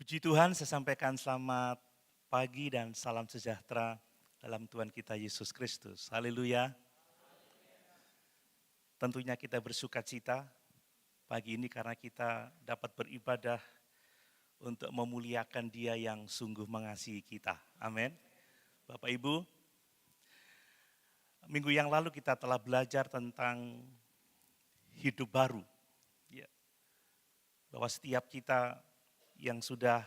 Puji Tuhan, saya sampaikan selamat pagi dan salam sejahtera dalam Tuhan kita Yesus Kristus. Haleluya. Tentunya kita bersuka cita pagi ini karena kita dapat beribadah untuk memuliakan Dia yang sungguh mengasihi kita. Amin. Bapak Ibu, minggu yang lalu kita telah belajar tentang hidup baru. Ya, bahwa setiap kita yang sudah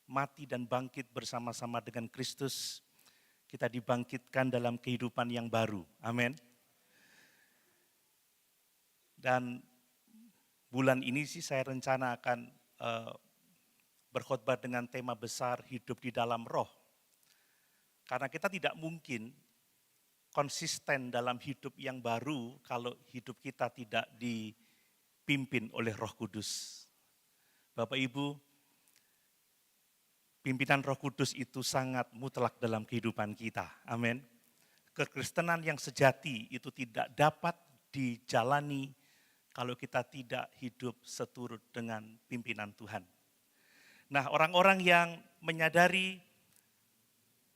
mati dan bangkit bersama-sama dengan Kristus, kita dibangkitkan dalam kehidupan yang baru. Amin. Dan bulan ini sih saya rencana akan berkhotbah dengan tema besar hidup di dalam roh. Karena kita tidak mungkin konsisten dalam hidup yang baru kalau hidup kita tidak dipimpin oleh Roh Kudus. Bapak Ibu, pimpinan Roh Kudus itu sangat mutlak dalam kehidupan kita. Amin. Kekristenan yang sejati itu tidak dapat dijalani kalau kita tidak hidup seturut dengan pimpinan Tuhan. Nah, orang-orang yang menyadari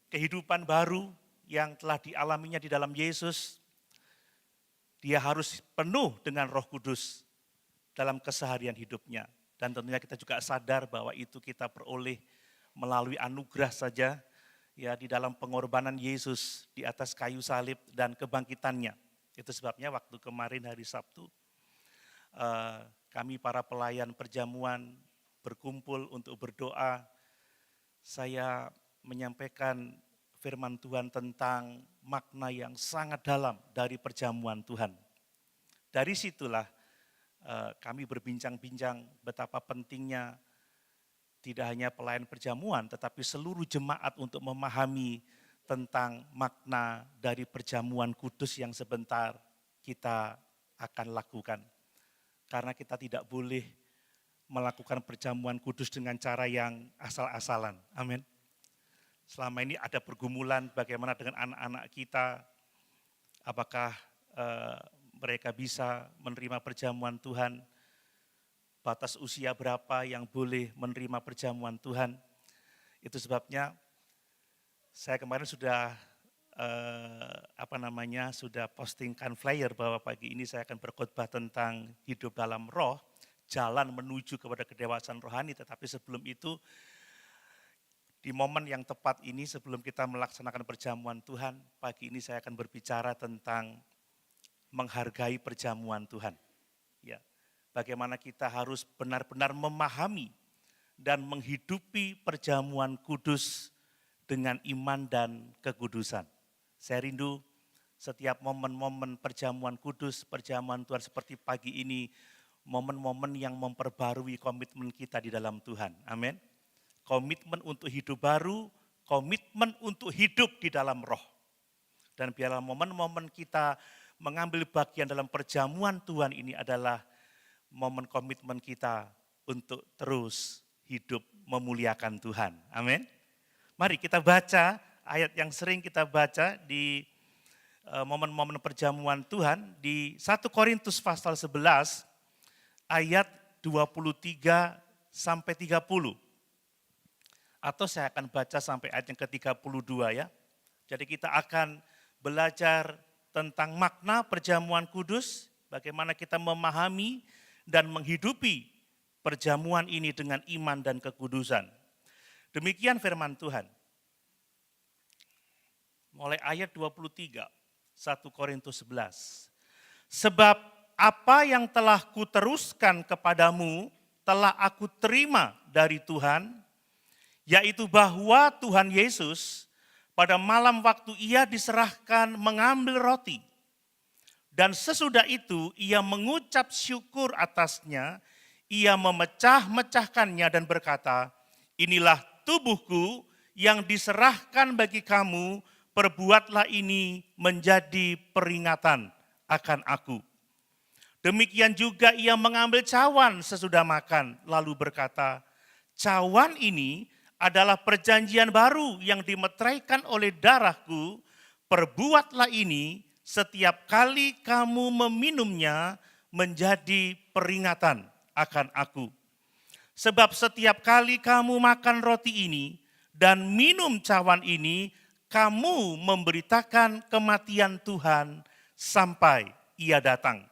kehidupan baru yang telah dialaminya di dalam Yesus, dia harus penuh dengan Roh Kudus dalam keseharian hidupnya. Dan tentunya kita juga sadar bahwa itu kita peroleh melalui anugerah saja, ya, di dalam pengorbanan Yesus di atas kayu salib dan kebangkitannya. Itu sebabnya waktu kemarin hari Sabtu, kami para pelayan perjamuan berkumpul untuk berdoa. Saya menyampaikan firman Tuhan tentang makna yang sangat dalam dari perjamuan Tuhan. Dari situlah kami berbincang-bincang betapa pentingnya tidak hanya pelayan perjamuan, tetapi seluruh jemaat untuk memahami tentang makna dari perjamuan kudus yang sebentar kita akan lakukan. Karena kita tidak boleh melakukan perjamuan kudus dengan cara yang asal-asalan. Amin. Selama ini ada pergumulan bagaimana dengan anak-anak kita, apakah mereka bisa menerima perjamuan Tuhan, batas usia berapa yang boleh menerima perjamuan Tuhan. Itu sebabnya saya kemarin sudah sudah postingkan flyer bahwa pagi ini saya akan berkhotbah tentang hidup dalam roh, jalan menuju kepada kedewasaan rohani. Tetapi sebelum itu, di momen yang tepat ini sebelum kita melaksanakan perjamuan Tuhan, pagi ini saya akan berbicara tentang menghargai perjamuan Tuhan. Ya, bagaimana kita harus benar-benar memahami dan menghidupi perjamuan kudus dengan iman dan kekudusan. Saya rindu setiap momen-momen perjamuan kudus, perjamuan Tuhan seperti pagi ini, momen-momen yang memperbarui komitmen kita di dalam Tuhan. Amin. Komitmen untuk hidup baru, komitmen untuk hidup di dalam roh. Dan biarlah momen-momen kita mengambil bagian dalam perjamuan Tuhan ini adalah momen komitmen kita untuk terus hidup memuliakan Tuhan. Amin. Mari kita baca ayat yang sering kita baca di momen-momen perjamuan Tuhan di 1 Korintus pasal 11 ayat 23 sampai 30. Atau saya akan baca sampai ayat yang ke-32 ya. Jadi kita akan belajar tentang makna perjamuan kudus, bagaimana kita memahami dan menghidupi perjamuan ini dengan iman dan kekudusan. Demikian firman Tuhan. Mulai ayat 23, 1 Korintus 11. Sebab apa yang telah kuteruskan kepadamu telah aku terima dari Tuhan, yaitu bahwa Tuhan Yesus pada malam waktu ia diserahkan mengambil roti. Dan sesudah itu ia mengucap syukur atasnya, ia memecah-mecahkannya dan berkata, inilah tubuhku yang diserahkan bagi kamu, perbuatlah ini menjadi peringatan akan aku. Demikian juga ia mengambil cawan sesudah makan, lalu berkata, cawan ini adalah perjanjian baru yang dimeteraikan oleh darahku, perbuatlah ini setiap kali kamu meminumnya menjadi peringatan akan aku. Sebab setiap kali kamu makan roti ini dan minum cawan ini, kamu memberitakan kematian Tuhan sampai Ia datang.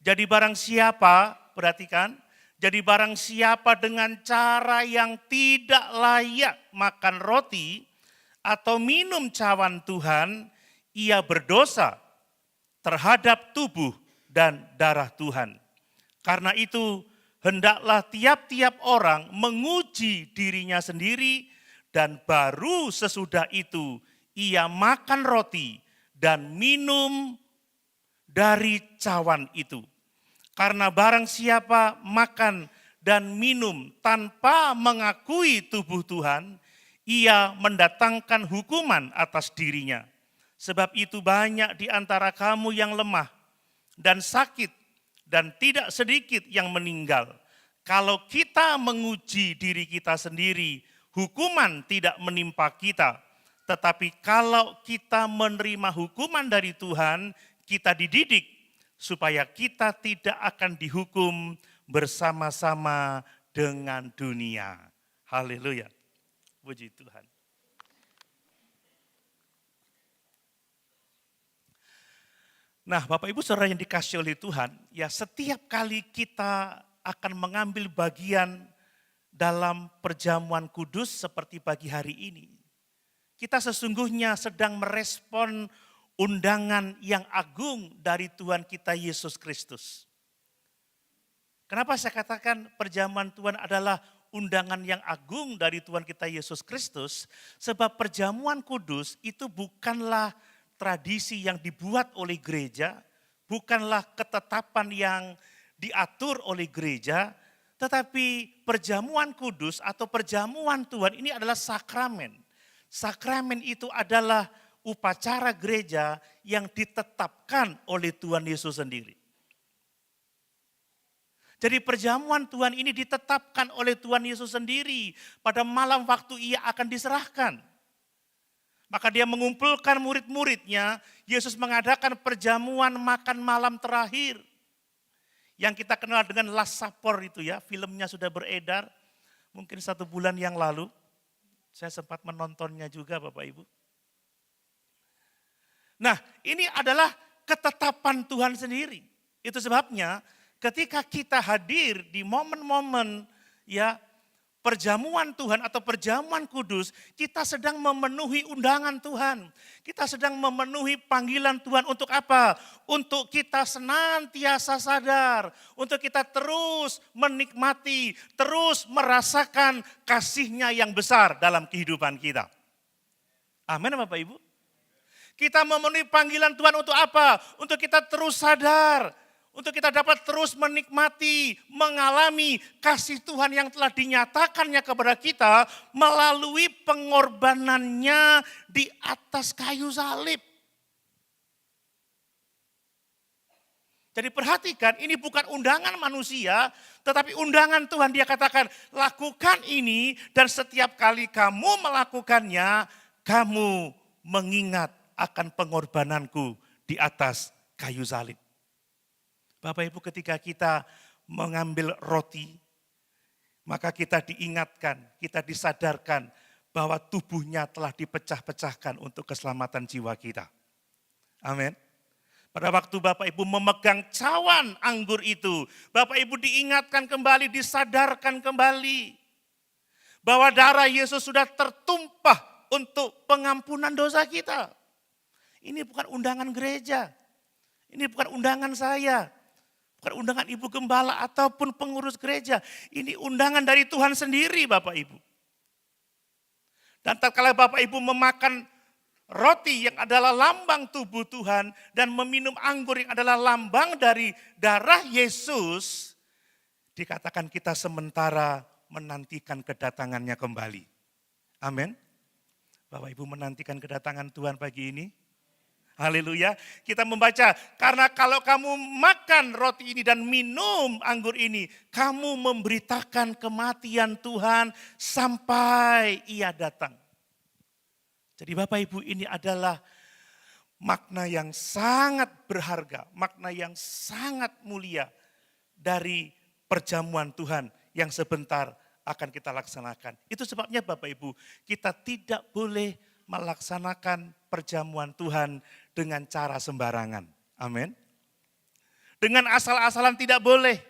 Jadi barang siapa, perhatikan, jadi barang siapa dengan cara yang tidak layak makan roti atau minum cawan Tuhan, ia berdosa terhadap tubuh dan darah Tuhan. Karena itu, hendaklah tiap-tiap orang menguji dirinya sendiri dan baru sesudah itu ia makan roti dan minum dari cawan itu. Karena barang siapa makan dan minum tanpa mengakui tubuh Tuhan, ia mendatangkan hukuman atas dirinya. Sebab itu banyak di antara kamu yang lemah dan sakit dan tidak sedikit yang meninggal. Kalau kita menguji diri kita sendiri, hukuman tidak menimpa kita. Tetapi kalau kita menerima hukuman dari Tuhan, kita dididik supaya kita tidak akan dihukum bersama-sama dengan dunia. Haleluya. Puji Tuhan. Nah, Bapak Ibu Saudara yang dikasihi oleh Tuhan, ya setiap kali kita akan mengambil bagian dalam perjamuan kudus seperti pagi hari ini, kita sesungguhnya sedang merespon undangan yang agung dari Tuhan kita Yesus Kristus. Kenapa saya katakan perjamuan Tuhan adalah undangan yang agung dari Tuhan kita Yesus Kristus? Sebab perjamuan kudus itu bukanlah tradisi yang dibuat oleh gereja, bukanlah ketetapan yang diatur oleh gereja, tetapi perjamuan kudus atau perjamuan Tuhan ini adalah sakramen. Sakramen itu adalah upacara gereja yang ditetapkan oleh Tuhan Yesus sendiri. Jadi perjamuan Tuhan ini ditetapkan oleh Tuhan Yesus sendiri. Pada malam waktu ia akan diserahkan. Maka dia mengumpulkan murid-muridnya, Yesus mengadakan perjamuan makan malam terakhir. Yang kita kenal dengan Last Supper itu ya, filmnya sudah beredar. Mungkin 1 bulan yang lalu, saya sempat menontonnya juga Bapak Ibu. Nah, ini adalah ketetapan Tuhan sendiri. Itu sebabnya ketika kita hadir di momen-momen ya perjamuan Tuhan atau perjamuan kudus, kita sedang memenuhi undangan Tuhan. Kita sedang memenuhi panggilan Tuhan untuk apa? Untuk kita senantiasa sadar, untuk kita terus menikmati, terus merasakan kasih-Nya yang besar dalam kehidupan kita. Amin Bapak Ibu. Kita memenuhi panggilan Tuhan untuk apa? Untuk kita terus sadar, untuk kita dapat terus menikmati, mengalami kasih Tuhan yang telah dinyatakannya kepada kita melalui pengorbanannya di atas kayu salib. Jadi perhatikan, ini bukan undangan manusia, tetapi undangan Tuhan. Dia katakan, lakukan ini dan setiap kali kamu melakukannya, kamu mengingat akan pengorbananku di atas kayu salib. Bapak Ibu, ketika kita mengambil roti, maka kita diingatkan, kita disadarkan bahwa tubuhnya telah dipecah-pecahkan untuk keselamatan jiwa kita. Amin. Pada waktu Bapak Ibu memegang cawan anggur itu, Bapak Ibu diingatkan kembali, disadarkan kembali bahwa darah Yesus sudah tertumpah untuk pengampunan dosa kita. Ini bukan undangan gereja, ini bukan undangan saya, bukan undangan ibu gembala ataupun pengurus gereja. Ini undangan dari Tuhan sendiri Bapak Ibu. Dan tatkala Bapak Ibu memakan roti yang adalah lambang tubuh Tuhan dan meminum anggur yang adalah lambang dari darah Yesus, dikatakan kita sementara menantikan kedatangannya kembali. Amin. Bapak Ibu menantikan kedatangan Tuhan pagi ini. Haleluya. Kita membaca, karena kalau kamu makan roti ini dan minum anggur ini, kamu memberitakan kematian Tuhan sampai Ia datang. Jadi Bapak Ibu, ini adalah makna yang sangat berharga, makna yang sangat mulia dari perjamuan Tuhan yang sebentar akan kita laksanakan. Itu sebabnya Bapak Ibu, kita tidak boleh melaksanakan perjamuan Tuhan dengan cara sembarangan. Amin. Dengan asal-asalan tidak boleh.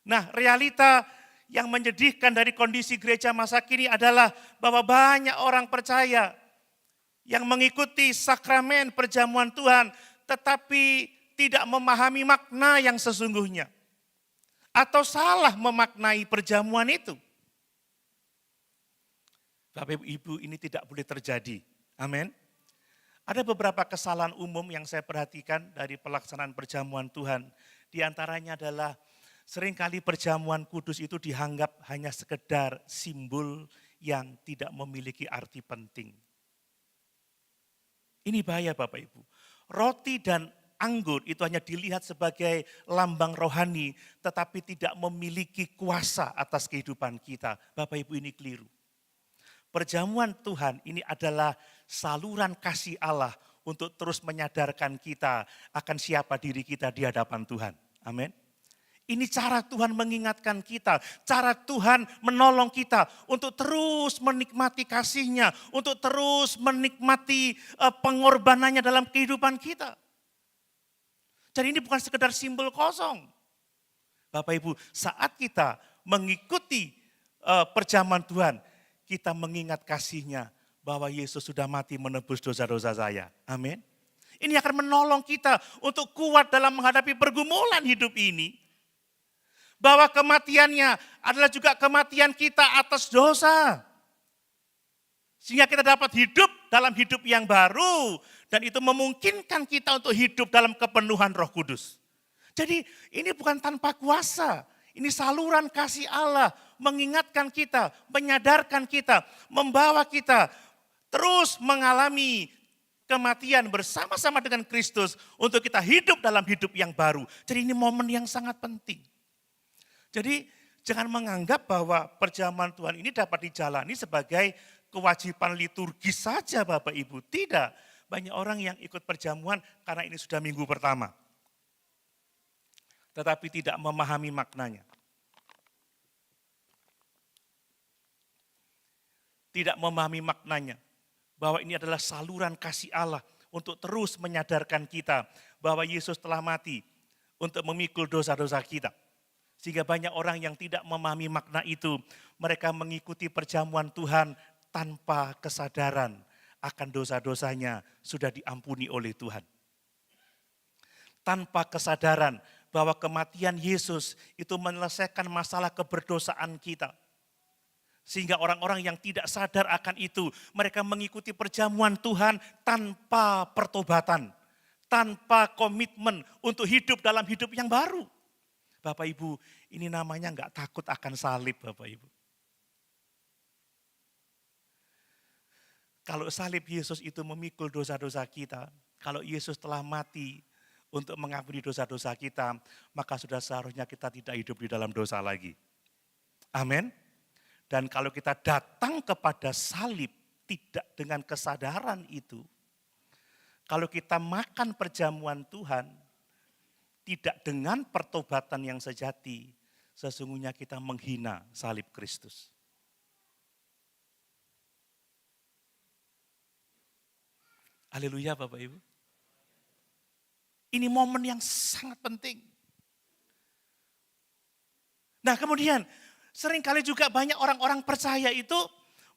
Nah, realita yang menyedihkan dari kondisi gereja masa kini adalah bahwa banyak orang percaya yang mengikuti sakramen perjamuan Tuhan tetapi tidak memahami makna yang sesungguhnya. Atau salah memaknai perjamuan itu. Bapak Ibu, ini tidak boleh terjadi. Amin. Ada beberapa kesalahan umum yang saya perhatikan dari pelaksanaan perjamuan Tuhan. Di antaranya adalah seringkali perjamuan kudus itu dianggap hanya sekedar simbol yang tidak memiliki arti penting. Ini bahaya Bapak Ibu. Roti dan anggur itu hanya dilihat sebagai lambang rohani, tetapi tidak memiliki kuasa atas kehidupan kita. Bapak Ibu, ini keliru. Perjamuan Tuhan ini adalah saluran kasih Allah untuk terus menyadarkan kita akan siapa diri kita di hadapan Tuhan. Amin. Ini cara Tuhan mengingatkan kita, cara Tuhan menolong kita untuk terus menikmati kasih-Nya, untuk terus menikmati pengorbanannya dalam kehidupan kita. Jadi ini bukan sekedar simbol kosong. Bapak Ibu, saat kita mengikuti perjamuan Tuhan, kita mengingat kasih-Nya bahwa Yesus sudah mati menebus dosa-dosa saya. Amin. Ini akan menolong kita untuk kuat dalam menghadapi pergumulan hidup ini. Bahwa kematiannya adalah juga kematian kita atas dosa. Sehingga kita dapat hidup dalam hidup yang baru. Dan itu memungkinkan kita untuk hidup dalam kepenuhan Roh Kudus. Jadi ini bukan tanpa kuasa. Ini saluran kasih Allah mengingatkan kita, menyadarkan kita, membawa kita terus mengalami kematian bersama-sama dengan Kristus untuk kita hidup dalam hidup yang baru. Jadi ini momen yang sangat penting. Jadi jangan menganggap bahwa perjamuan Tuhan ini dapat dijalani sebagai kewajiban liturgis saja Bapak Ibu. Tidak, banyak orang yang ikut perjamuan karena ini sudah minggu pertama. Tetapi tidak memahami maknanya. Tidak memahami maknanya. Bahwa ini adalah saluran kasih Allah untuk terus menyadarkan kita bahwa Yesus telah mati untuk memikul dosa-dosa kita. Sehingga banyak orang yang tidak memahami makna itu, mereka mengikuti perjamuan Tuhan tanpa kesadaran akan dosa-dosanya sudah diampuni oleh Tuhan. Tanpa kesadaran bahwa kematian Yesus itu menyelesaikan masalah keberdosaan kita. Sehingga orang-orang yang tidak sadar akan itu, mereka mengikuti perjamuan Tuhan tanpa pertobatan, tanpa komitmen untuk hidup dalam hidup yang baru. Bapak Ibu, ini namanya enggak takut akan salib Bapak Ibu. Kalau salib Yesus itu memikul dosa-dosa kita, kalau Yesus telah mati untuk mengampuni dosa-dosa kita, maka sudah seharusnya kita tidak hidup di dalam dosa lagi. Amin. Dan kalau kita datang kepada salib tidak dengan kesadaran itu, kalau kita makan perjamuan Tuhan, tidak dengan pertobatan yang sejati, sesungguhnya kita menghina salib Kristus. Haleluya Bapak Ibu. Ini momen yang sangat penting. Nah kemudian seringkali juga banyak orang-orang percaya itu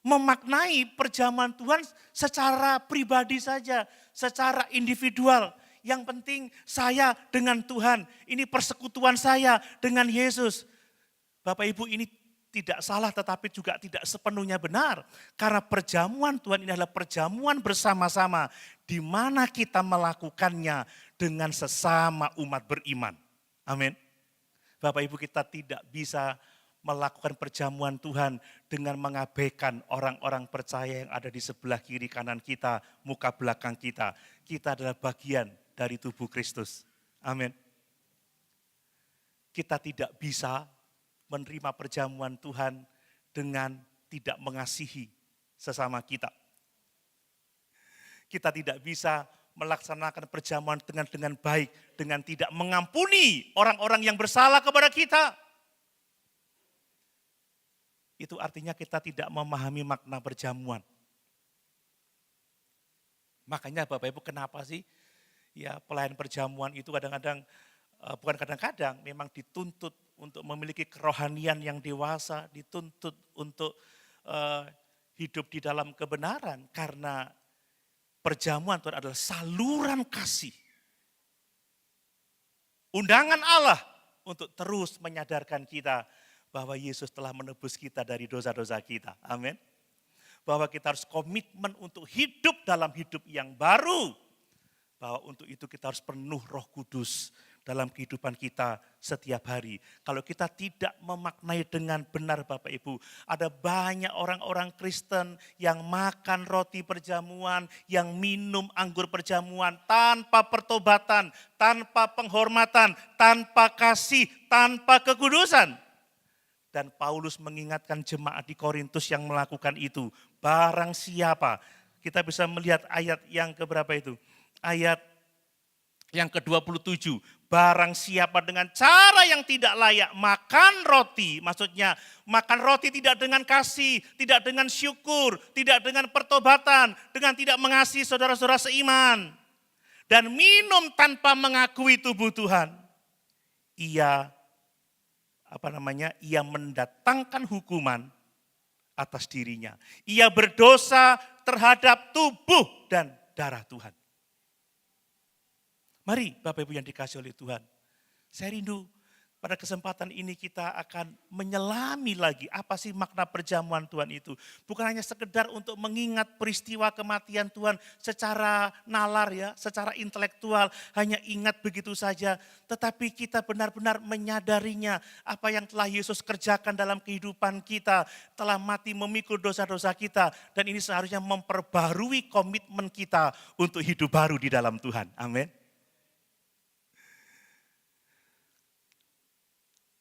memaknai perjamuan Tuhan secara pribadi saja, secara individual. Yang penting saya dengan Tuhan, ini persekutuan saya dengan Yesus. Bapak Ibu ini tidak salah tetapi juga tidak sepenuhnya benar. Karena perjamuan Tuhan ini adalah perjamuan bersama-sama di mana kita melakukannya dengan sesama umat beriman. Amin. Bapak Ibu kita tidak bisa melakukan perjamuan Tuhan dengan mengabaikan orang-orang percaya yang ada di sebelah kiri kanan kita, muka belakang kita. Kita adalah bagian dari tubuh Kristus. Amin. Kita tidak bisa menerima perjamuan Tuhan dengan tidak mengasihi sesama kita. Kita tidak bisa melaksanakan perjamuan dengan baik, dengan tidak mengampuni orang-orang yang bersalah kepada kita. itu artinya kita tidak memahami makna perjamuan. Makanya Bapak Ibu kenapa sih ya pelayan perjamuan itu kadang-kadang, bukan kadang-kadang, memang dituntut untuk memiliki kerohanian yang dewasa, dituntut untuk hidup di dalam kebenaran. Karena perjamuan itu adalah saluran kasih. Undangan Allah untuk terus menyadarkan kita bahwa Yesus telah menebus kita dari dosa-dosa kita. Amin. Bahwa kita harus komitmen untuk hidup dalam hidup yang baru. Bahwa untuk itu kita harus penuh Roh Kudus dalam kehidupan kita setiap hari. Kalau kita tidak memaknai dengan benar Bapak Ibu, ada banyak orang-orang Kristen yang makan roti perjamuan, yang minum anggur perjamuan tanpa pertobatan, tanpa penghormatan, tanpa kasih, tanpa kekudusan. Dan Paulus mengingatkan jemaat di Korintus yang melakukan itu. Barang siapa, kita bisa melihat ayat yang keberapa itu? Ayat yang ke-27, barang siapa dengan cara yang tidak layak makan roti, maksudnya makan roti tidak dengan kasih, tidak dengan syukur, tidak dengan pertobatan, dengan tidak mengasihi saudara-saudara seiman, dan minum tanpa mengakui tubuh Tuhan, ia mendatangkan hukuman atas dirinya. Ia berdosa terhadap tubuh dan darah Tuhan. Mari Bapak Ibu yang dikasihi oleh Tuhan, saya rindu pada kesempatan ini kita akan menyelami lagi apa sih makna perjamuan Tuhan itu. Bukan hanya sekedar untuk mengingat peristiwa kematian Tuhan secara nalar ya, secara intelektual, hanya ingat begitu saja. Tetapi kita benar-benar menyadarinya apa yang telah Yesus kerjakan dalam kehidupan kita, telah mati memikul dosa-dosa kita. Dan ini seharusnya memperbarui komitmen kita untuk hidup baru di dalam Tuhan. Amin.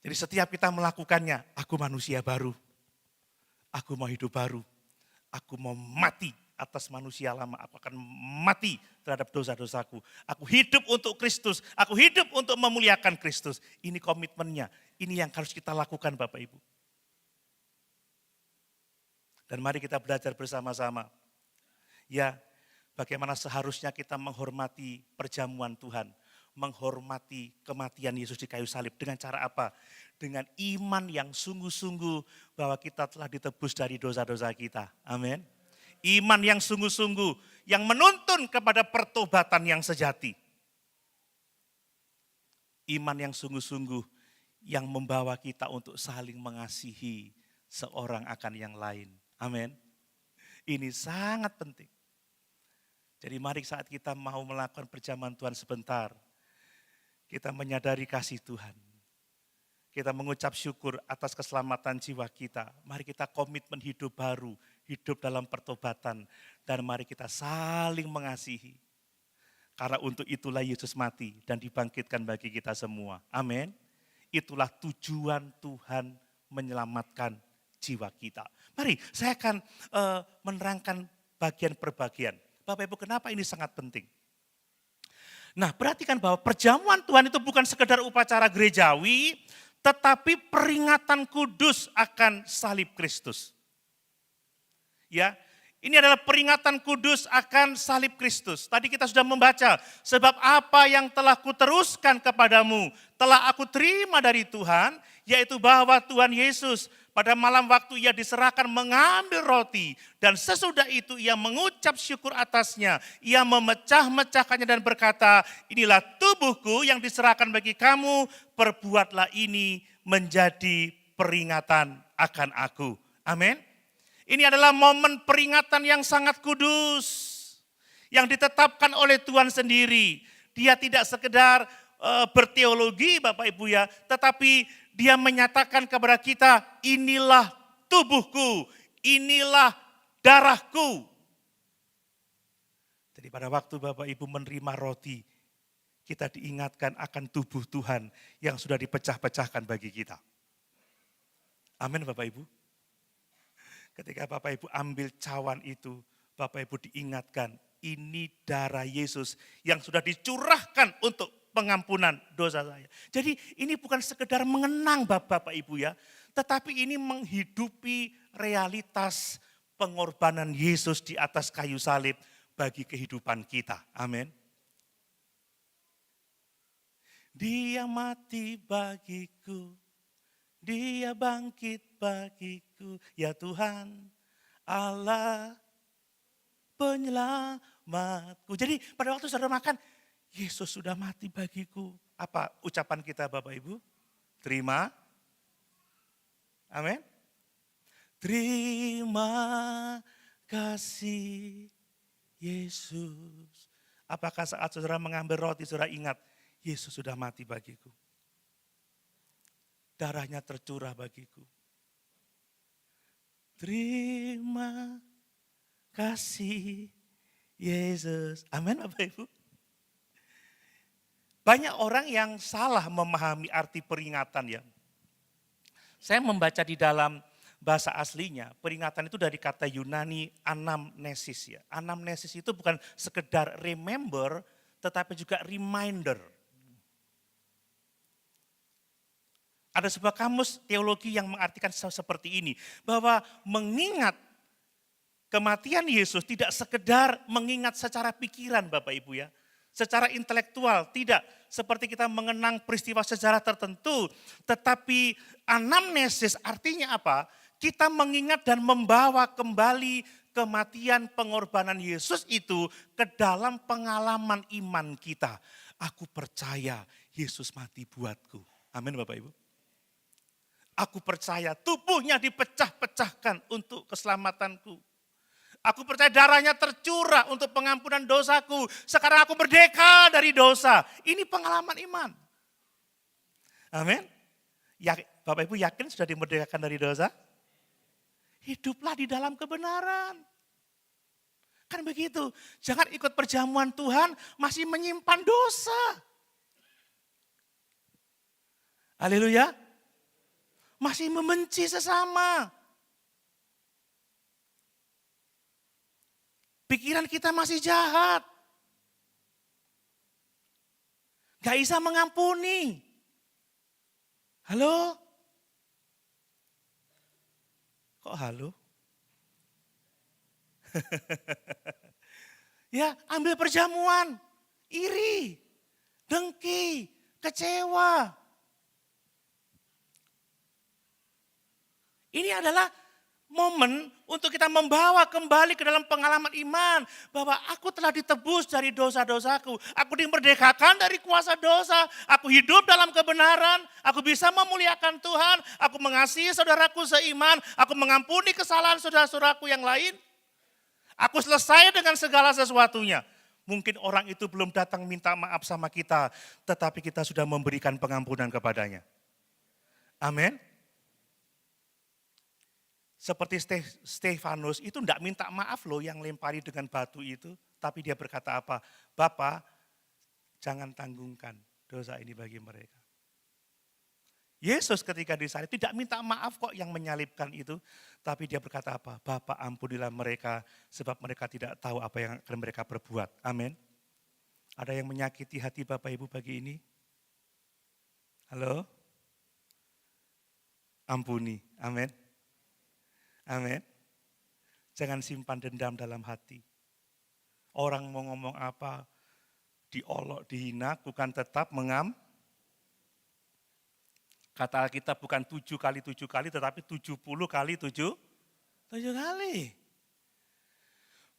Jadi setiap kita melakukannya, aku manusia baru, aku mau hidup baru, aku mau mati atas manusia lama, aku akan mati terhadap dosa-dosaku. Aku hidup untuk Kristus, aku hidup untuk memuliakan Kristus. Ini komitmennya, ini yang harus kita lakukan Bapak Ibu. Dan mari kita belajar bersama-sama. Ya, bagaimana seharusnya kita menghormati perjamuan Tuhan. Menghormati kematian Yesus di kayu salib. Dengan cara apa? Dengan iman yang sungguh-sungguh bahwa kita telah ditebus dari dosa-dosa kita. Amin. Iman yang sungguh-sungguh, yang menuntun kepada pertobatan yang sejati. Iman yang sungguh-sungguh, yang membawa kita untuk saling mengasihi seorang akan yang lain. Amin. Ini sangat penting. Jadi mari saat kita mau melakukan perjamuan Tuhan sebentar, kita menyadari kasih Tuhan. Kita mengucap syukur atas keselamatan jiwa kita. Mari kita komitmen hidup baru, hidup dalam pertobatan. Dan mari kita saling mengasihi. Karena untuk itulah Yesus mati dan dibangkitkan bagi kita semua. Amin. Itulah tujuan Tuhan menyelamatkan jiwa kita. Mari saya akan menerangkan bagian per bagian. Bapak Ibu, kenapa ini sangat penting? Nah, perhatikan bahwa perjamuan Tuhan itu bukan sekedar upacara gerejawi, tetapi peringatan kudus akan salib Kristus. Ya, ini adalah peringatan kudus akan salib Kristus. Tadi kita sudah membaca, sebab apa yang telah kuteruskan kepadamu, telah aku terima dari Tuhan, yaitu bahwa Tuhan Yesus pada malam waktu ia diserahkan mengambil roti dan sesudah itu ia mengucap syukur atasnya. Ia memecah-mecahkannya dan berkata, inilah tubuhku yang diserahkan bagi kamu, perbuatlah ini menjadi peringatan akan aku. Amin. Ini adalah momen peringatan yang sangat kudus, yang ditetapkan oleh Tuhan sendiri. Dia tidak sekedar berteologi Bapak Ibu ya, tetapi dia menyatakan kepada kita, inilah tubuhku, inilah darahku. Jadi pada waktu Bapak Ibu menerima roti, kita diingatkan akan tubuh Tuhan yang sudah dipecah-pecahkan bagi kita. Amin Bapak Ibu. Ketika Bapak Ibu ambil cawan itu, Bapak Ibu diingatkan, ini darah Yesus yang sudah dicurahkan untuk pengampunan dosa saya. Jadi ini bukan sekedar mengenang Bapak Ibu ya, tetapi ini menghidupi realitas pengorbanan Yesus di atas kayu salib bagi kehidupan kita. Amin. Dia mati bagiku, dia bangkit bagiku, ya Tuhan Allah penyelamatku. Jadi pada waktu saudara makan, Yesus sudah mati bagiku. Apa ucapan kita Bapak Ibu? Terima. Amin. Terima kasih Yesus. Apakah saat saudara mengambil roti, saudara ingat, Yesus sudah mati bagiku. Darahnya tercurah bagiku. Terima kasih Yesus. Amin Bapak Ibu. Banyak orang yang salah memahami arti peringatan ya. Saya membaca di dalam bahasa aslinya, peringatan itu dari kata Yunani anamnesis ya. Anamnesis itu bukan sekedar remember, tetapi juga reminder. Ada sebuah kamus teologi yang mengartikan seperti ini, bahwa mengingat kematian Yesus tidak sekedar mengingat secara pikiran Bapak Ibu ya. Secara intelektual, tidak seperti kita mengenang peristiwa sejarah tertentu. Tetapi anamnesis artinya apa? Kita mengingat dan membawa kembali kematian pengorbanan Yesus itu ke dalam pengalaman iman kita. Aku percaya Yesus mati buatku. Amin Bapak Ibu. Aku percaya tubuhnya dipecah-pecahkan untuk keselamatanku. Aku percaya darahnya tercurah untuk pengampunan dosaku. Sekarang aku merdeka dari dosa. Ini pengalaman iman. Amin. Bapak Ibu yakin sudah dimerdekakan dari dosa? Hiduplah di dalam kebenaran. Kan begitu. Jangan ikut perjamuan Tuhan masih menyimpan dosa. Haleluya. Masih membenci sesama. Pikiran kita masih jahat. Gak bisa mengampuni. Halo? Kok halo? Ya, ambil perjamuan. Iri, dengki, kecewa. Ini adalah momen untuk kita membawa kembali ke dalam pengalaman iman. Bahwa aku telah ditebus dari dosa-dosaku. Aku dimerdekakan dari kuasa dosa. Aku hidup dalam kebenaran. Aku bisa memuliakan Tuhan. Aku mengasihi saudaraku seiman. Aku mengampuni kesalahan saudara-saudaraku yang lain. Aku selesai dengan segala sesuatunya. Mungkin orang itu belum datang minta maaf sama kita. Tetapi kita sudah memberikan pengampunan kepadanya. Amin. Seperti Stefanus itu enggak minta maaf loh yang lempari dengan batu itu. Tapi dia berkata apa? Bapak, jangan tanggungkan dosa ini bagi mereka. Yesus ketika disalib tidak minta maaf kok yang menyalibkan itu. Tapi dia berkata apa? Bapak ampunilah mereka sebab mereka tidak tahu apa yang akan mereka perbuat. Amin. Ada yang menyakiti hati Bapak Ibu pagi ini? Halo? Ampuni. Amin. Amin. Jangan simpan dendam dalam hati. Orang mau ngomong apa, diolok, dihina, bukan tetap Kata Alkitab bukan 7 kali 7 kali, tetapi 70 kali 7 kali.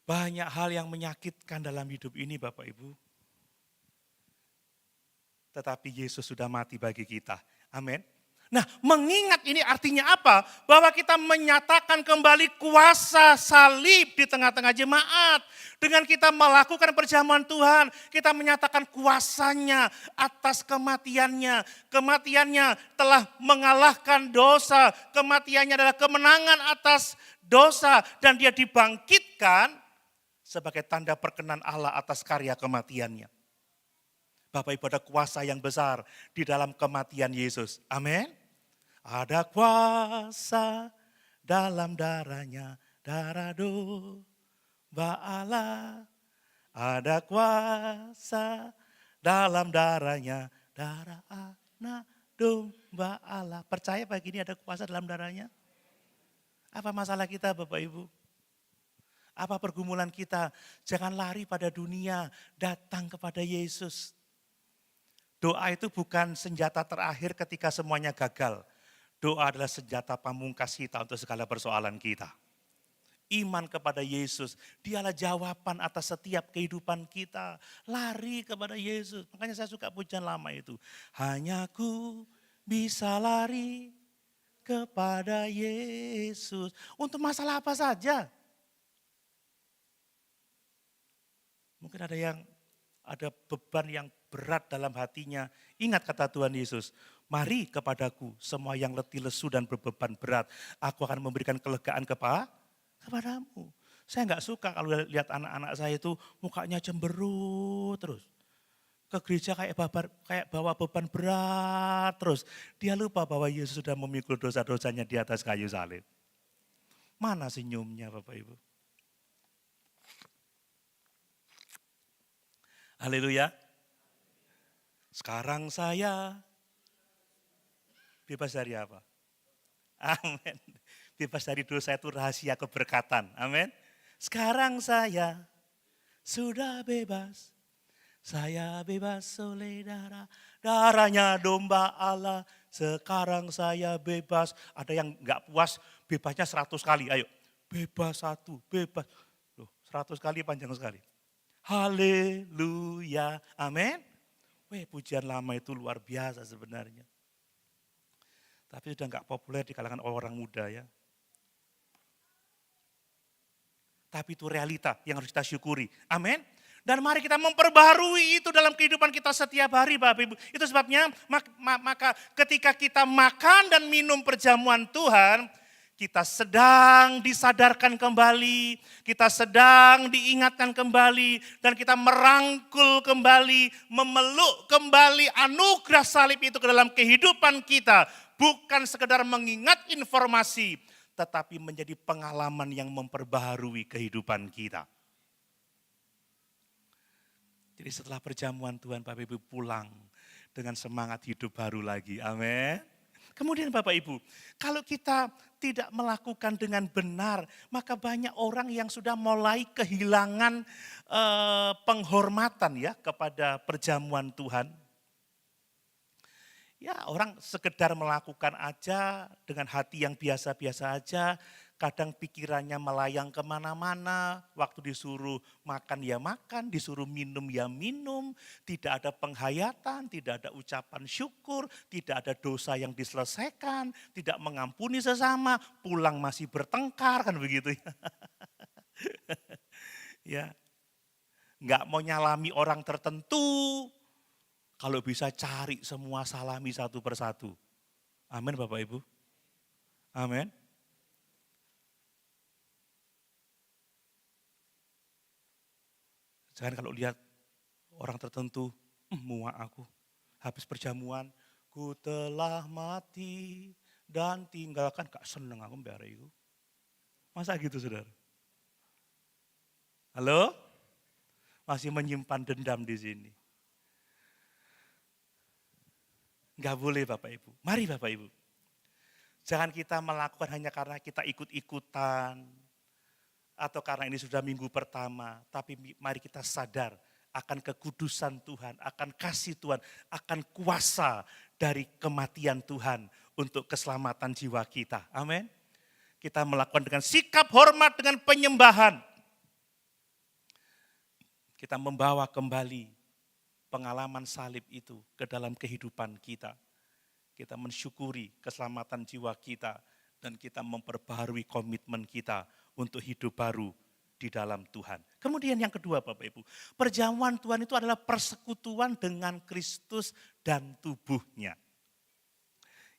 Banyak hal yang menyakitkan dalam hidup ini Bapak Ibu. Tetapi Yesus sudah mati bagi kita. Amin. Nah, mengingat ini artinya apa? Bahwa kita menyatakan kembali kuasa salib di tengah-tengah jemaat. Dengan kita melakukan perjamuan Tuhan, kita menyatakan kuasanya atas kematiannya. Kematiannya telah mengalahkan dosa. Kematiannya adalah kemenangan atas dosa. Dan dia dibangkitkan sebagai tanda perkenan Allah atas karya kematiannya. Bapak Ibu, ada kuasa yang besar di dalam kematian Yesus. Amin. Ada kuasa dalam darahnya, darah domba Allah. Ada kuasa dalam darahnya, darah anak domba Allah. Percaya pagi ini ada kuasa dalam darahnya? Apa masalah kita Bapak Ibu? Apa pergumulan kita? Jangan lari pada dunia, datang kepada Yesus. Doa itu bukan senjata terakhir ketika semuanya gagal. Doa adalah senjata pamungkas kita untuk segala persoalan kita. Iman kepada Yesus, dialah jawaban atas setiap kehidupan kita. Lari kepada Yesus. Makanya saya suka pujian lama itu. Hanya ku bisa lari kepada Yesus. Untuk masalah apa saja. Mungkin ada beban yang berat dalam hatinya. Ingat kata Tuhan Yesus, mari kepadaku semua yang letih lesu dan berbeban berat. Aku akan memberikan kelegaan kepadamu. Saya nggak suka kalau lihat anak-anak saya itu mukanya cemberut terus. Ke gereja kayak bawa beban berat terus. Dia lupa bahwa Yesus sudah memikul dosa-dosanya di atas kayu salib. Mana senyumnya Bapak Ibu? Haleluya. Sekarang saya bebas dari apa? Amin. Bebas dari dosa itu rahasia keberkatan. Amin. Sekarang saya sudah bebas. Saya bebas oleh darahnya domba Allah. Sekarang saya bebas. Ada yang enggak puas, bebasnya 100 kali. Ayo, bebas 1, bebas. Loh, 100 kali panjang sekali. Haleluya. Amin. Pujian lama itu luar biasa sebenarnya. Tapi sudah enggak populer di kalangan orang muda ya. Tapi itu realita yang harus kita syukuri. Amin. Dan mari kita memperbaharui itu dalam kehidupan kita setiap hari Bapak Ibu. Itu sebabnya maka ketika kita makan dan minum perjamuan Tuhan, kita sedang disadarkan kembali, kita sedang diingatkan kembali, dan kita merangkul kembali, memeluk kembali anugerah salib itu ke dalam kehidupan kita. Bukan sekedar mengingat informasi, tetapi menjadi pengalaman yang memperbaharui kehidupan kita. Jadi setelah perjamuan Tuhan, Bapak Ibu pulang dengan semangat hidup baru lagi. Amin. Kemudian Bapak Ibu, kalau kita tidak melakukan dengan benar, maka banyak orang yang sudah mulai kehilangan penghormatan ya kepada perjamuan Tuhan. Ya orang sekedar melakukan aja dengan hati yang biasa-biasa aja. Kadang pikirannya melayang kemana-mana, waktu disuruh makan ya makan, disuruh minum ya minum, tidak ada penghayatan, tidak ada ucapan syukur, tidak ada dosa yang diselesaikan, tidak mengampuni sesama, pulang masih bertengkar kan begitu ya. Ya, nggak mau nyalami orang tertentu, kalau bisa cari semua salami satu persatu. Amin Bapak Ibu. Amin. Jangan kalau lihat orang tertentu, muak aku. Habis perjamuan, ku telah mati dan tinggalkan. Gak seneng aku mbak itu. Masa gitu saudara? Halo? Masih menyimpan dendam di sini. Gak boleh Bapak Ibu. Mari Bapak Ibu. Jangan kita melakukan hanya karena kita ikut-ikutan, atau karena ini sudah minggu pertama, tapi mari kita sadar akan kekudusan Tuhan, akan kasih Tuhan, akan kuasa dari kematian Tuhan untuk keselamatan jiwa kita. Amin. Kita melakukan dengan sikap hormat, dengan penyembahan. Kita membawa kembali pengalaman salib itu ke dalam kehidupan kita. Kita mensyukuri keselamatan jiwa kita dan kita memperbaharui komitmen kita untuk hidup baru di dalam Tuhan. Kemudian yang kedua Bapak Ibu, perjamuan Tuhan itu adalah persekutuan dengan Kristus dan tubuhnya.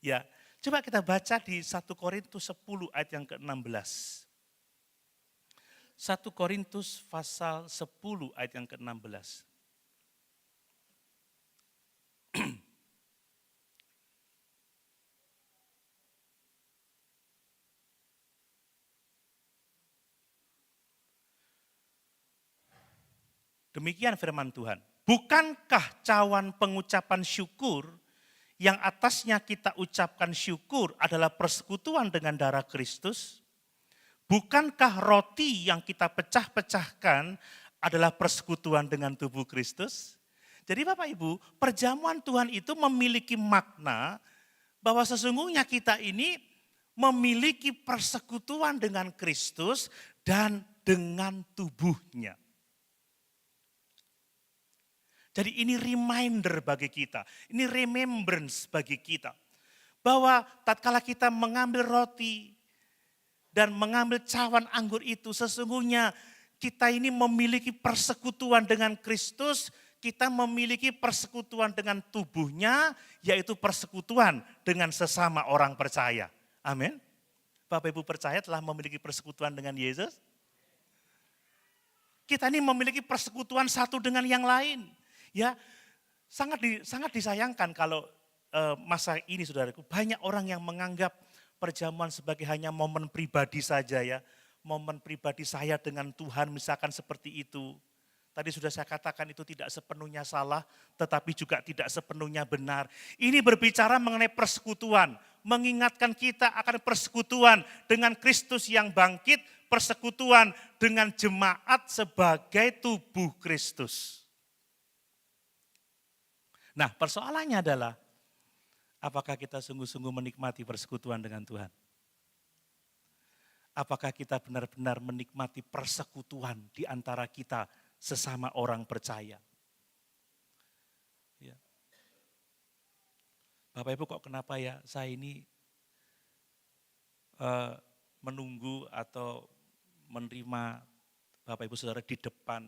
Ya, coba kita baca di 1 Korintus 10 ayat yang ke-16. 1 Korintus pasal 10 ayat yang ke-16. Demikian firman Tuhan. Bukankah cawan pengucapan syukur yang atasnya kita ucapkan syukur adalah persekutuan dengan darah Kristus? Bukankah roti yang kita pecah-pecahkan adalah persekutuan dengan tubuh Kristus? Jadi Bapak Ibu, perjamuan Tuhan itu memiliki makna bahwa sesungguhnya kita ini memiliki persekutuan dengan Kristus dan dengan tubuhnya. Jadi ini reminder bagi kita, ini remembrance bagi kita. Bahwa tatkala kita mengambil roti dan mengambil cawan anggur itu, sesungguhnya kita ini memiliki persekutuan dengan Kristus, kita memiliki persekutuan dengan tubuhnya, yaitu persekutuan dengan sesama orang percaya. Amin. Bapak Ibu percaya telah memiliki persekutuan dengan Yesus? Kita ini memiliki persekutuan satu dengan yang lain. Ya, sangat disayangkan kalau masa ini saudaraku, banyak orang yang menganggap perjamuan sebagai hanya momen pribadi saja ya. Momen pribadi saya dengan Tuhan misalkan seperti itu. Tadi sudah saya katakan itu tidak sepenuhnya salah, tetapi juga tidak sepenuhnya benar. Ini berbicara mengenai persekutuan, mengingatkan kita akan persekutuan dengan Kristus yang bangkit, persekutuan dengan jemaat sebagai tubuh Kristus. Nah, persoalannya adalah apakah kita sungguh-sungguh menikmati persekutuan dengan Tuhan? Apakah kita benar-benar menikmati persekutuan di antara kita sesama orang percaya? Ya. Bapak Ibu kok kenapa ya saya ini menunggu atau menerima Bapak Ibu Saudara di depan,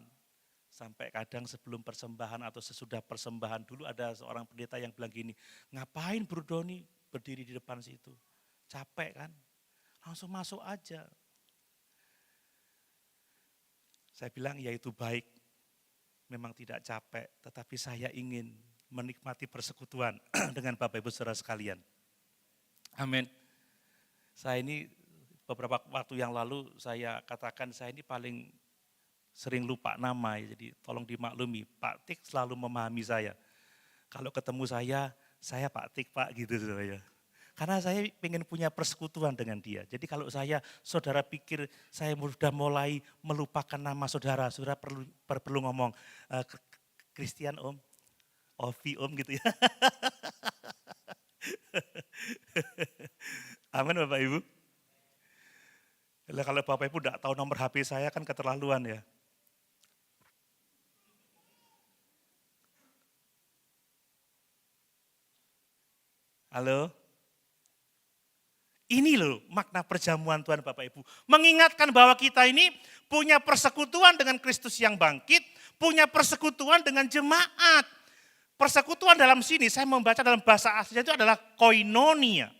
sampai kadang sebelum persembahan atau sesudah persembahan dulu ada seorang pendeta yang bilang gini, ngapain Bro Doni berdiri di depan situ? Capek kan? Langsung masuk aja. Saya bilang ya itu baik, memang tidak capek, tetapi saya ingin menikmati persekutuan dengan Bapak Ibu Saudara sekalian. Amin. Saya ini beberapa waktu yang lalu saya katakan saya ini paling sering lupa nama, jadi tolong dimaklumi. Pak Tik selalu memahami saya. Kalau ketemu saya Pak Tik Pak gitu saudara ya. Karena saya ingin punya persekutuan dengan dia. Jadi kalau saudara pikir saya sudah mulai melupakan nama saudara perlu ngomong Christian Om, Ovi Om gitu ya. Amin Bapak Ibu. Kalau Bapak Ibu tidak tahu nomor HP saya kan keterlaluan ya. Halo? Ini loh makna perjamuan Tuhan Bapak Ibu. Mengingatkan bahwa kita ini punya persekutuan dengan Kristus yang bangkit, punya persekutuan dengan jemaat. Persekutuan dalam sini, saya membaca dalam bahasa aslinya itu adalah koinonia.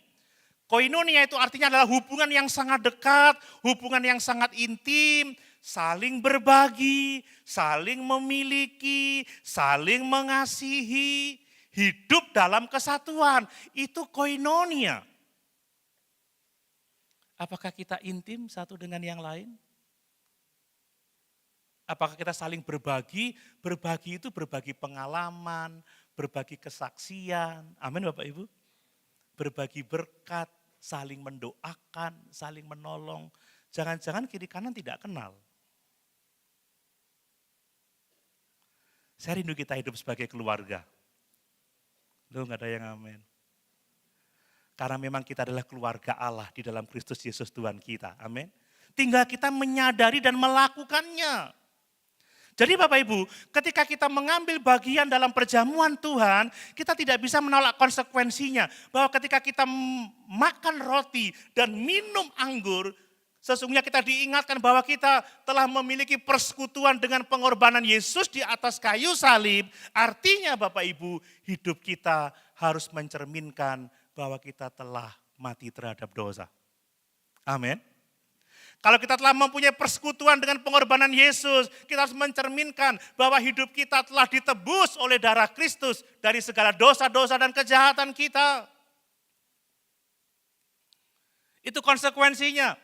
Koinonia itu artinya adalah hubungan yang sangat dekat, hubungan yang sangat intim, saling berbagi, saling memiliki, saling mengasihi, hidup dalam kesatuan. Itu koinonia. Apakah kita intim satu dengan yang lain? Apakah kita saling berbagi? Berbagi itu berbagi pengalaman, berbagi kesaksian. Amin Bapak Ibu. Berbagi berkat, saling mendoakan, saling menolong. Jangan-jangan kiri kanan tidak kenal. Saya rindu kita hidup sebagai keluarga. Loh nggak ada yang amin. Karena memang kita adalah keluarga Allah di dalam Kristus Yesus Tuhan kita. Amin. Tinggal kita menyadari dan melakukannya. Jadi Bapak Ibu, ketika kita mengambil bagian dalam perjamuan Tuhan, kita tidak bisa menolak konsekuensinya. Bahwa ketika kita makan roti dan minum anggur, sesungguhnya kita diingatkan bahwa kita telah memiliki persekutuan dengan pengorbanan Yesus di atas kayu salib. Artinya Bapak Ibu, hidup kita harus mencerminkan bahwa kita telah mati terhadap dosa. Amin. Kalau kita telah mempunyai persekutuan dengan pengorbanan Yesus, kita harus mencerminkan bahwa hidup kita telah ditebus oleh darah Kristus dari segala dosa-dosa dan kejahatan kita. Itu konsekuensinya.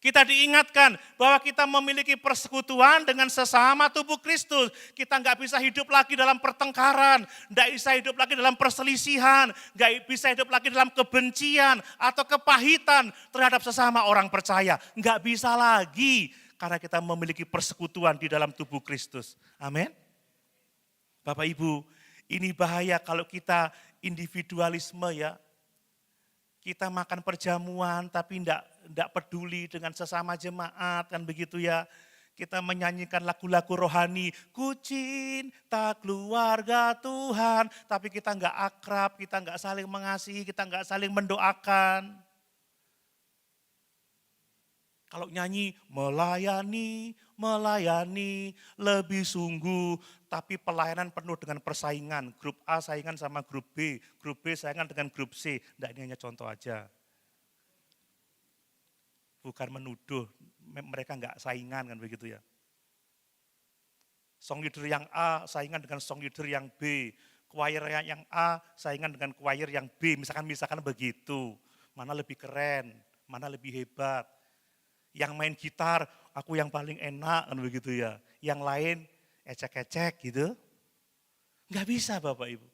Kita diingatkan bahwa kita memiliki persekutuan dengan sesama tubuh Kristus. Kita nggak bisa hidup lagi dalam pertengkaran, nggak bisa hidup lagi dalam perselisihan, nggak bisa hidup lagi dalam kebencian atau kepahitan terhadap sesama orang percaya. Nggak bisa lagi karena kita memiliki persekutuan di dalam tubuh Kristus. Amin. Bapak Ibu, ini bahaya kalau kita individualisme ya. Kita makan perjamuan tapi enggak peduli dengan sesama jemaat kan begitu ya. Kita menyanyikan lagu-lagu rohani, ku cinta keluarga Tuhan, tapi kita enggak akrab, kita enggak saling mengasihi, kita enggak saling mendoakan. Kalau nyanyi melayani lebih sungguh, tapi pelayanan penuh dengan persaingan. Grup A saingan sama grup B saingan dengan grup C. Enggak, ini hanya contoh aja. Bukan menuduh, mereka enggak saingan kan begitu ya. Song leader yang A saingan dengan song leader yang B. Choir yang A saingan dengan choir yang B. Misalkan begitu. Mana lebih keren, mana lebih hebat. Yang main gitar, aku yang paling enak kan begitu ya. Yang lain ecek-ecek gitu. Enggak bisa Bapak Ibu.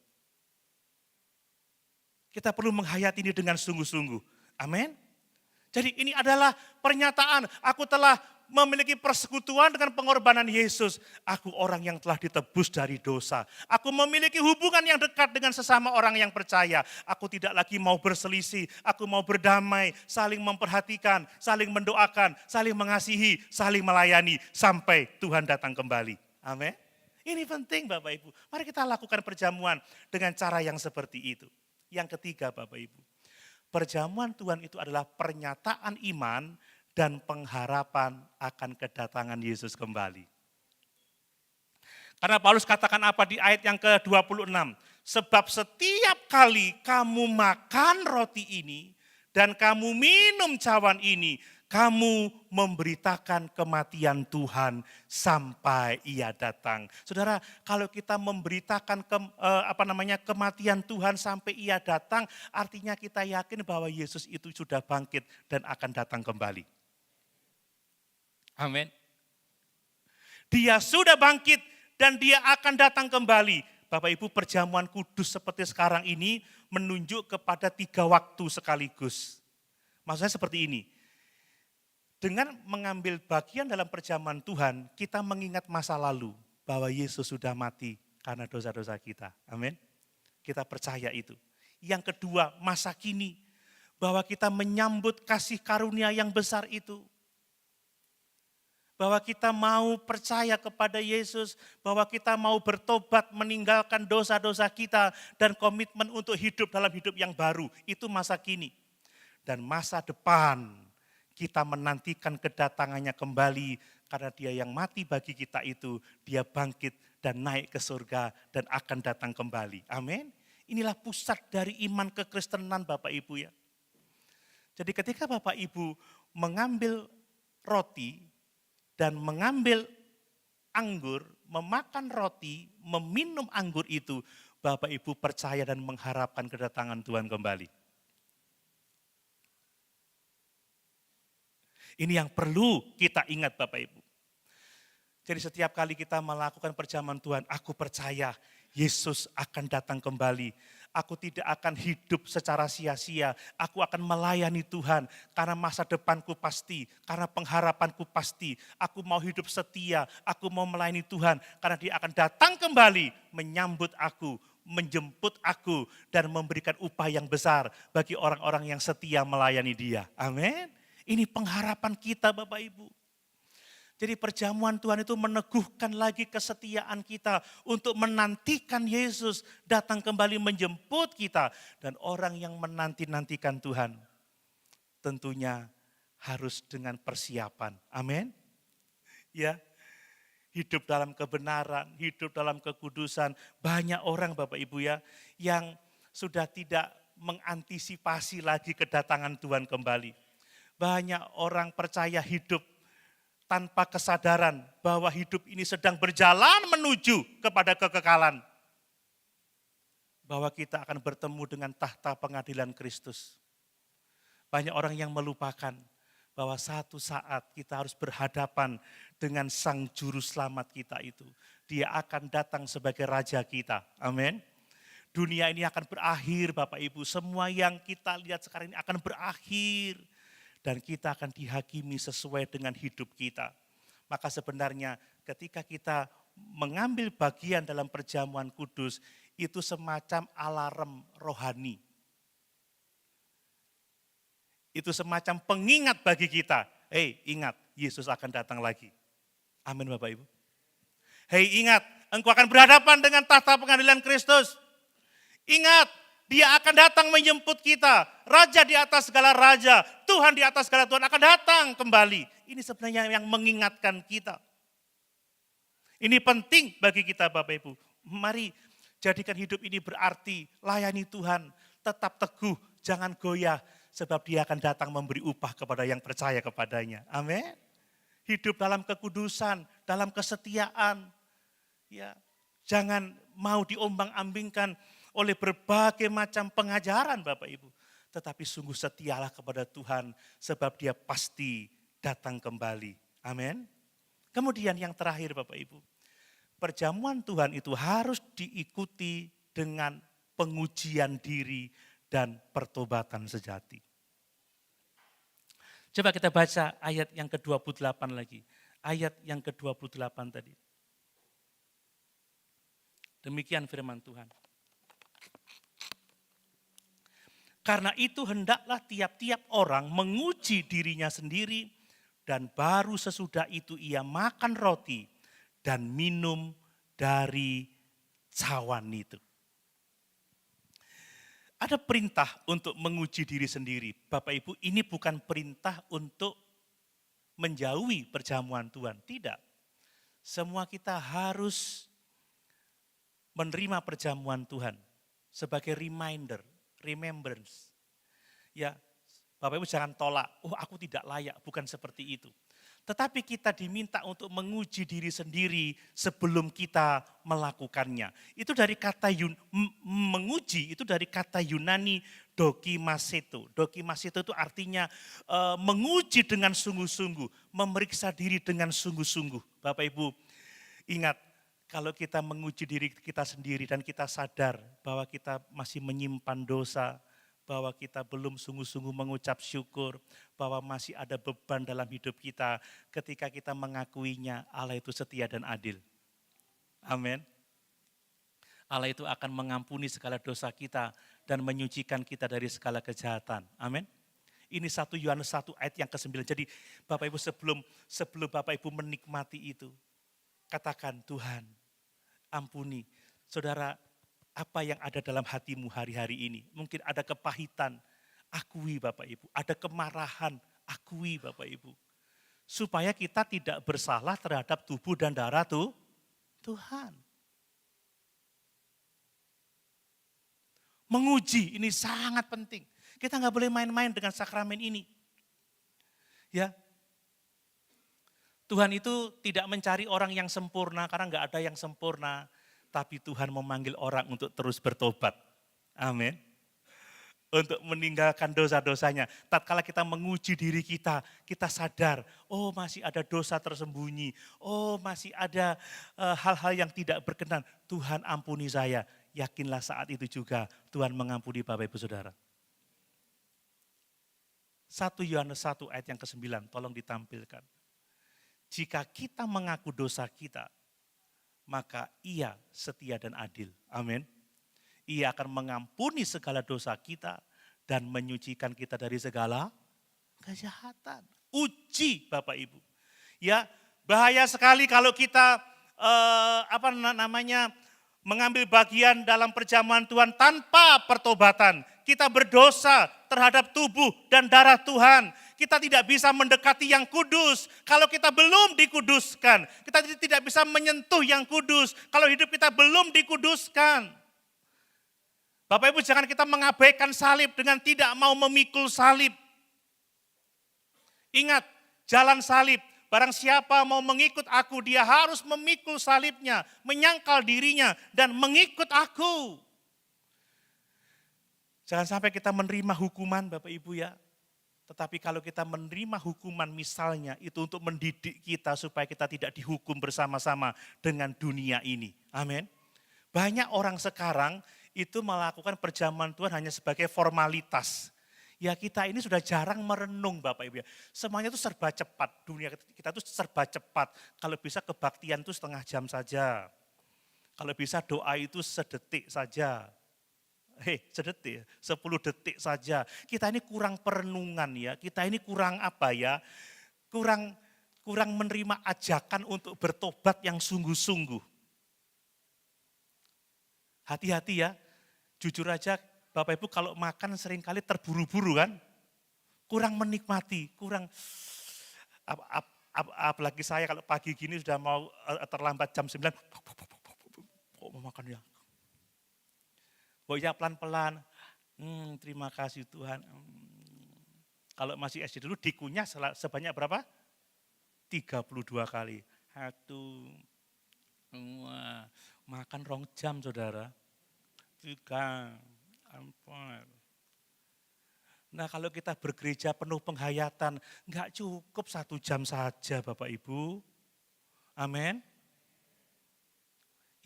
Kita perlu menghayati ini dengan sungguh-sungguh. Amin. Jadi ini adalah pernyataan, aku telah memiliki persekutuan dengan pengorbanan Yesus. Aku orang yang telah ditebus dari dosa. Aku memiliki hubungan yang dekat dengan sesama orang yang percaya. Aku tidak lagi mau berselisih, aku mau berdamai, saling memperhatikan, saling mendoakan, saling mengasihi, saling melayani sampai Tuhan datang kembali. Amin. Ini penting Bapak Ibu. Mari kita lakukan perjamuan dengan cara yang seperti itu. Yang ketiga Bapak Ibu, perjamuan Tuhan itu adalah pernyataan iman dan pengharapan akan kedatangan Yesus kembali. Karena Paulus katakan apa di ayat yang ke-26? Sebab setiap kali kamu makan roti ini dan kamu minum cawan ini, kamu memberitakan kematian Tuhan sampai Ia datang. Saudara, kalau kita memberitakan kematian Tuhan sampai Ia datang, artinya kita yakin bahwa Yesus itu sudah bangkit dan akan datang kembali. Amin. Dia sudah bangkit dan dia akan datang kembali. Bapak Ibu, perjamuan kudus seperti sekarang ini menunjuk kepada 3 waktu sekaligus. Maksudnya seperti ini. Dengan mengambil bagian dalam perjamuan Tuhan, kita mengingat masa lalu bahwa Yesus sudah mati karena dosa-dosa kita. Amin. Kita percaya itu. Yang kedua, masa kini. Bahwa kita menyambut kasih karunia yang besar itu. Bahwa kita mau percaya kepada Yesus, bahwa kita mau bertobat meninggalkan dosa-dosa kita dan komitmen untuk hidup dalam hidup yang baru. Itu masa kini. Dan masa depan kita menantikan kedatangannya kembali karena dia yang mati bagi kita itu, dia bangkit dan naik ke surga dan akan datang kembali. Amin. Inilah pusat dari iman kekristenan Bapak Ibu ya. Jadi ketika Bapak Ibu mengambil roti dan mengambil anggur, memakan roti, meminum anggur itu, Bapak Ibu percaya dan mengharapkan kedatangan Tuhan kembali. Ini yang perlu kita ingat Bapak Ibu. Jadi setiap kali kita melakukan perjamuan Tuhan, aku percaya Yesus akan datang kembali. Aku tidak akan hidup secara sia-sia. Aku akan melayani Tuhan karena masa depanku pasti, karena pengharapanku pasti. Aku mau hidup setia, aku mau melayani Tuhan karena dia akan datang kembali menyambut aku, menjemput aku dan memberikan upah yang besar bagi orang-orang yang setia melayani dia. Amin. Ini pengharapan kita Bapak Ibu. Jadi perjamuan Tuhan itu meneguhkan lagi kesetiaan kita untuk menantikan Yesus datang kembali menjemput kita. Dan orang yang menanti-nantikan Tuhan tentunya harus dengan persiapan. Amin. Ya, hidup dalam kebenaran, hidup dalam kekudusan. Banyak orang Bapak Ibu ya yang sudah tidak mengantisipasi lagi kedatangan Tuhan kembali. Banyak orang percaya hidup tanpa kesadaran bahwa hidup ini sedang berjalan menuju kepada kekekalan. Bahwa kita akan bertemu dengan tahta pengadilan Kristus. Banyak orang yang melupakan bahwa satu saat kita harus berhadapan dengan Sang Juru Selamat kita itu. Dia akan datang sebagai Raja kita. Amin. Dunia ini akan berakhir Bapak Ibu. Semua yang kita lihat sekarang ini akan berakhir. Dan kita akan dihakimi sesuai dengan hidup kita. Maka sebenarnya ketika kita mengambil bagian dalam perjamuan kudus, itu semacam alarm rohani. Itu semacam pengingat bagi kita. Hei, ingat, Yesus akan datang lagi. Amin Bapak Ibu. Hei, ingat, engkau akan berhadapan dengan tahta pengadilan Kristus. Ingat, dia akan datang menjemput kita. Raja di atas segala raja, Tuhan di atas segala Tuhan akan datang kembali. Ini sebenarnya yang mengingatkan kita. Ini penting bagi kita Bapak Ibu. Mari jadikan hidup ini berarti, layani Tuhan, tetap teguh, jangan goyah. Sebab dia akan datang memberi upah kepada yang percaya kepadanya. Amin. Hidup dalam kekudusan, dalam kesetiaan. Ya, jangan mau diombang-ambingkan oleh berbagai macam pengajaran Bapak Ibu. Tetapi sungguh setialah kepada Tuhan sebab dia pasti datang kembali. Amin. Kemudian yang terakhir Bapak Ibu. Perjamuan Tuhan itu harus diikuti dengan pengujian diri dan pertobatan sejati. Coba kita baca ayat yang ke-28 lagi. Ayat yang ke-28 tadi. Demikian firman Tuhan. Karena itu hendaklah tiap-tiap orang menguji dirinya sendiri dan baru sesudah itu ia makan roti dan minum dari cawan itu. Ada perintah untuk menguji diri sendiri. Bapak Ibu, ini bukan perintah untuk menjauhi perjamuan Tuhan. Tidak. Semua kita harus menerima perjamuan Tuhan sebagai reminder, remembrance. Ya, Bapak Ibu jangan tolak, aku tidak layak, bukan seperti itu. Tetapi kita diminta untuk menguji diri sendiri sebelum kita melakukannya. Itu dari kata menguji, itu dari kata Yunani dokimaseto. Dokimaseto itu artinya menguji dengan sungguh-sungguh, memeriksa diri dengan sungguh-sungguh. Bapak Ibu ingat, kalau kita menguji diri kita sendiri dan kita sadar bahwa kita masih menyimpan dosa, bahwa kita belum sungguh-sungguh mengucap syukur, bahwa masih ada beban dalam hidup kita, ketika kita mengakuinya, Allah itu setia dan adil. Amin. Allah itu akan mengampuni segala dosa kita dan menyucikan kita dari segala kejahatan. Amin. Ini 1 Yohanes 1 ayat yang ke-9. Jadi Bapak Ibu sebelum Bapak Ibu menikmati itu, katakan Tuhan ampuni. Saudara, apa yang ada dalam hatimu hari-hari ini. Mungkin ada kepahitan, akui Bapak Ibu. Ada kemarahan, akui Bapak Ibu. Supaya kita tidak bersalah terhadap tubuh dan darah Tuhan. Menguji, ini sangat penting. Kita nggak boleh main-main dengan sakramen ini. Ya, Tuhan itu tidak mencari orang yang sempurna, karena nggak ada yang sempurna. Tapi Tuhan memanggil orang untuk terus bertobat. Amin. Untuk meninggalkan dosa-dosanya. Tatkala kita menguji diri kita, kita sadar, oh masih ada dosa tersembunyi. Oh masih ada hal-hal yang tidak berkenan. Tuhan ampuni saya. Yakinlah saat itu juga Tuhan mengampuni Bapak Ibu Saudara. 1 Yohanes 1 ayat yang ke-9, tolong ditampilkan. Jika kita mengaku dosa kita, maka ia setia dan adil. Amin. Ia akan mengampuni segala dosa kita dan menyucikan kita dari segala kejahatan. Uji Bapak Ibu. Ya, bahaya sekali kalau kita mengambil bagian dalam perjamuan Tuhan tanpa pertobatan. Kita berdosa terhadap tubuh dan darah Tuhan. Kita tidak bisa mendekati yang kudus kalau kita belum dikuduskan. Kita tidak bisa menyentuh yang kudus kalau hidup kita belum dikuduskan. Bapak Ibu jangan kita mengabaikan salib dengan tidak mau memikul salib. Ingat, jalan salib. Barang siapa mau mengikut aku, dia harus memikul salibnya, menyangkal dirinya dan mengikut aku. Jangan sampai kita menerima hukuman Bapak Ibu ya. Tetapi kalau kita menerima hukuman misalnya itu untuk mendidik kita supaya kita tidak dihukum bersama-sama dengan dunia ini. Amin. Banyak orang sekarang itu melakukan perjamuan Tuhan hanya sebagai formalitas. Ya kita ini sudah jarang merenung Bapak Ibu ya. Semuanya itu serba cepat, dunia kita itu serba cepat. Kalau bisa kebaktian itu setengah jam saja. Kalau bisa doa itu sedetik saja. Sedetik, 10 detik saja. Kita ini kurang perenungan ya, kita ini kurang apa ya, kurang menerima ajakan untuk bertobat yang sungguh-sungguh. Hati-hati ya, jujur aja Bapak Ibu kalau makan seringkali terburu-buru kan, kurang menikmati, apalagi saya kalau pagi gini sudah mau terlambat jam 9, kok mau makan ya. Pokoknya pelan-pelan, terima kasih Tuhan. Kalau masih SD dulu dikunyah sebanyak berapa? 32 kali. Satu, makan 2 jam saudara. 3, 4. Nah kalau kita bergereja penuh penghayatan, enggak cukup 1 jam saja Bapak Ibu. Amin.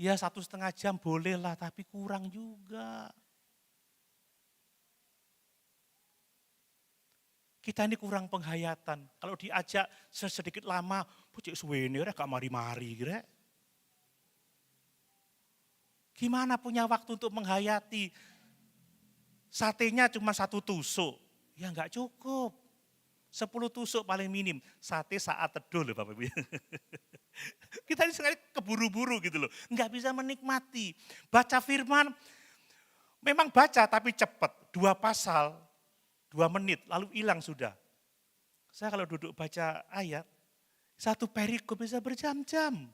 Ya 1,5 jam bolehlah, tapi kurang juga. Kita ini kurang penghayatan. Kalau diajak sedikit lama, pucuk suwene gak mari-mari kira. Gimana punya waktu untuk menghayati? Satenya cuma 1 tusuk, ya enggak cukup. 10 tusuk paling minim, sate saat teduh loh Bapak Ibu. Kita ini sekali keburu-buru gitu loh, enggak bisa menikmati. Baca firman, memang baca tapi cepat, 2 pasal, 2 menit, lalu hilang sudah. Saya kalau duduk baca ayat, 1 perikop bisa berjam-jam.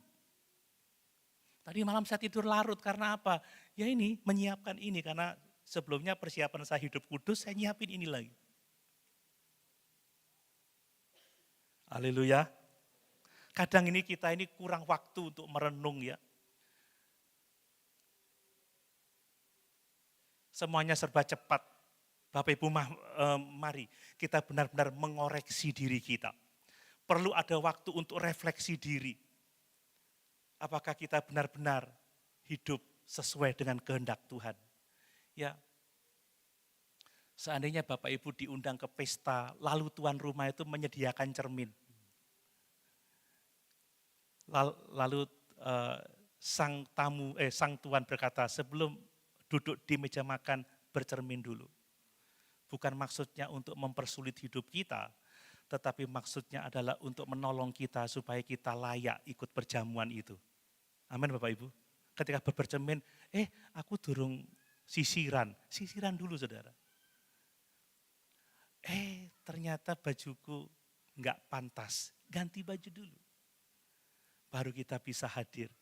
Tadi malam saya tidur larut karena apa? Ya ini, menyiapkan ini, karena sebelumnya persiapan saya hidup kudus, saya nyiapin ini lagi. Haleluya. Kadang ini kita ini kurang waktu untuk merenung ya. Semuanya serba cepat. Bapak Ibu mari kita benar-benar mengoreksi diri kita. Perlu ada waktu untuk refleksi diri. Apakah kita benar-benar hidup sesuai dengan kehendak Tuhan? Ya. Seandainya Bapak Ibu diundang ke pesta, lalu tuan rumah itu menyediakan cermin. Lalu sang tuan berkata, sebelum duduk di meja makan, bercermin dulu. Bukan maksudnya untuk mempersulit hidup kita, tetapi maksudnya adalah untuk menolong kita supaya kita layak ikut perjamuan itu. Amin Bapak Ibu. Ketika bercermin, aku durung sisiran dulu saudara. Ternyata bajuku enggak pantas, ganti baju dulu. Baru kita bisa hadir.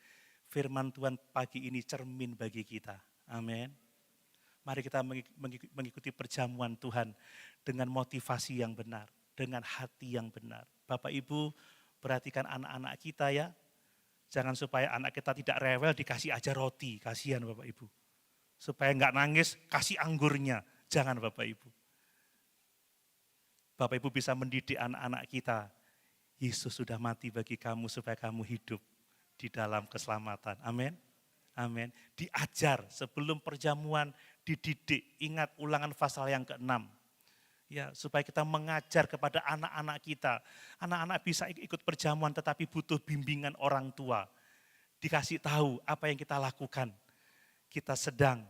Firman Tuhan pagi ini cermin bagi kita. Amin. Mari kita mengikuti perjamuan Tuhan dengan motivasi yang benar, dengan hati yang benar. Bapak Ibu perhatikan anak-anak kita ya. Jangan supaya anak kita tidak rewel dikasih aja roti, kasihan Bapak Ibu. Supaya enggak nangis, kasih anggurnya. Jangan Bapak Ibu. Bapak Ibu bisa mendidik anak-anak kita. Yesus sudah mati bagi kamu supaya kamu hidup di dalam keselamatan. Amin. Amin. Diajar sebelum perjamuan, dididik. Ingat Ulangan pasal yang ke-6. Ya, supaya kita mengajar kepada anak-anak kita. Anak-anak bisa ikut perjamuan tetapi butuh bimbingan orang tua. Dikasih tahu apa yang kita lakukan. Kita sedang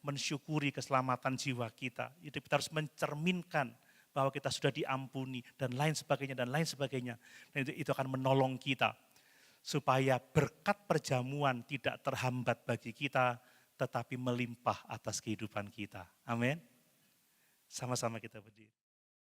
mensyukuri keselamatan jiwa kita. Jadi kita harus mencerminkan bahwa kita sudah diampuni dan lain sebagainya. Dan itu akan menolong kita supaya berkat perjamuan tidak terhambat bagi kita tetapi melimpah atas kehidupan kita. Amin. Sama-sama kita berdiri.